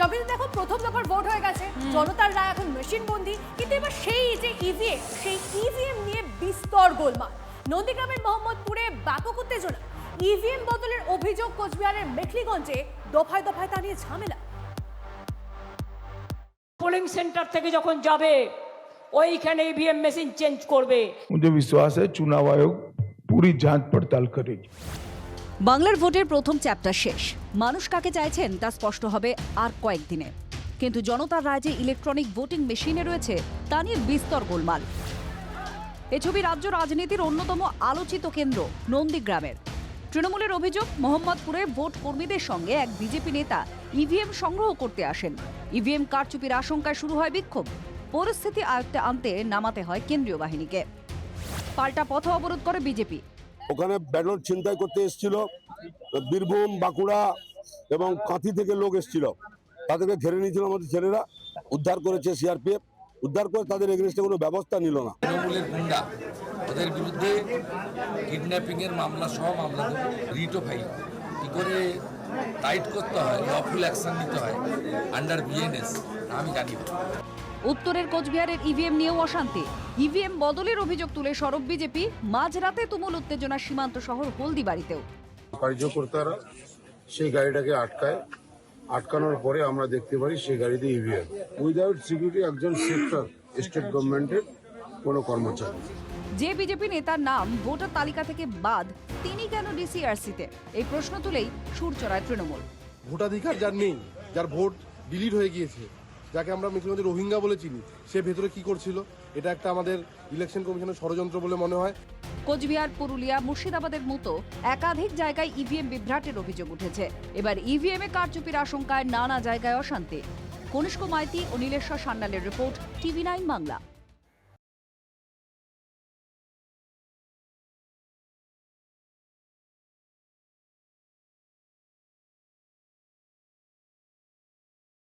সবই দেখো প্রথম দফার ভোট হয়ে গেছে, জনতার রায় এখন মেশিন বন্দি, কিন্তু এবার সেই যে ইভিএম নিয়ে বিস্তর গোলমাল। নন্দীগ্রামের মোহাম্মদপুরে ব্যাপক উত্তেজনা, ইভিএম বদলের অভিযোগ কোচবিহারের মেখলিগঞ্জে, দফায় দফায় তা নিয়ে ঝামেলা। पोलिंग सेंटर থেকে যখন যাবে ওইখানে ईवीएम মেশিন চেঞ্জ করবে। मुझे विश्वास है चुनाव आयोग पूरी जांच पड़ताल करेगी। বাংলার ভোটের প্রথম চ্যাপ্টার শেষ। মানুষ কাকে চাইছেন তা স্পষ্ট হবে আর কয়েকদিনে। কিন্তু জনতার রায় যে ইলেকট্রনিক ভোটিং মেশিনে রয়েছে তা নিয়ে বিস্তর গোলমাল। এ ছবি রাজ্য রাজনীতির অন্যতম আলোচিত কেন্দ্র নন্দীগ্রামের। তৃণমূলের অভিযোগ, মোহাম্মদপুরে ভোট কর্মীদের সঙ্গে এক বিজেপি নেতা ইভিএম সংগ্রহ করতে আসেন। ইভিএম কারচুপির আশঙ্কায় শুরু হয় বিক্ষোভ। পরিস্থিতি আয়ত্তে আনতে নামাতে হয় কেন্দ্রীয় বাহিনীকে। পাল্টা পথ অবরোধ করে বিজেপি। ওখানে ব্যালট ছিনতাই করতে এসেছিল, বীরভূম, বাঁকুড়া এবং কাঁথি থেকে লোক এসেছিল, তাদেরকে ঘিরে নিয়েছিল আমাদের ছেলেরা, উদ্ধার করেছে সিআরপিএফ, উদ্ধার করে তাদের এগেনস্টে কোনো ব্যবস্থা নিল না। তৃণমূলের গুন্ডা, ওদের বিরুদ্ধে কিডন্যাপিংয়ের মামলা সহ মামলা রিটও ফাইল কি করে টাইট করতে হয়, লফুল অ্যাকশন নিতে হয় আন্ডার বিএনএস আমি জানি না। উত্তরের কোচবিহারের ইভিএম নিয়েও অশান্তি। ইভিএম বদলের অভিযোগ তুলে সরব বিজেপি। মাঝরাতে তুমুল উত্তেজনা সীমান্ত শহর হলদিবাড়িতেও। কার্যকর্তারা সেই গাড়িটাকে আটকানোর পরে আমরা দেখতে পারি সেই গাড়িতে ইভিএম উইদাউট সিকিউরিটি একজন সেক্টর স্টেট গভর্নমেন্টের কোনো কর্মচারী। যে বিজেপি নেতার নাম ভোটার তালিকা থেকে বাদ, তিনি কেন ডিসিআরসিতে? এই প্রশ্ন তুলেই সুর চড়ায় তৃণমূল। ভোটাধিকার যার নেই, যার ভোট ডিলিট হয়ে গিয়েছে, যাকে আমরা মুখ্যমন্ত্রী রোহিঙ্গা বলে চিনি, সে ভেতরে কি করছিল? এটা একটা আমাদের ইলেকশন কমিশনের ষড়যন্ত্র বলে মনে হয়। কোচবিহার, পুরুলিয়া, মুর্শিদাবাদের মতো একাধিক জায়গায় ইভিএম বিভ্রাটের অভিযোগ উঠেছে। এবার ইভিএম এ কারচুপির আশঙ্কায় নানা জায়গায় অশান্তি। কনিষ্ক মাইতি ও নীলেশ্বর সান্যালের রিপোর্ট, টিভি9 বাংলা।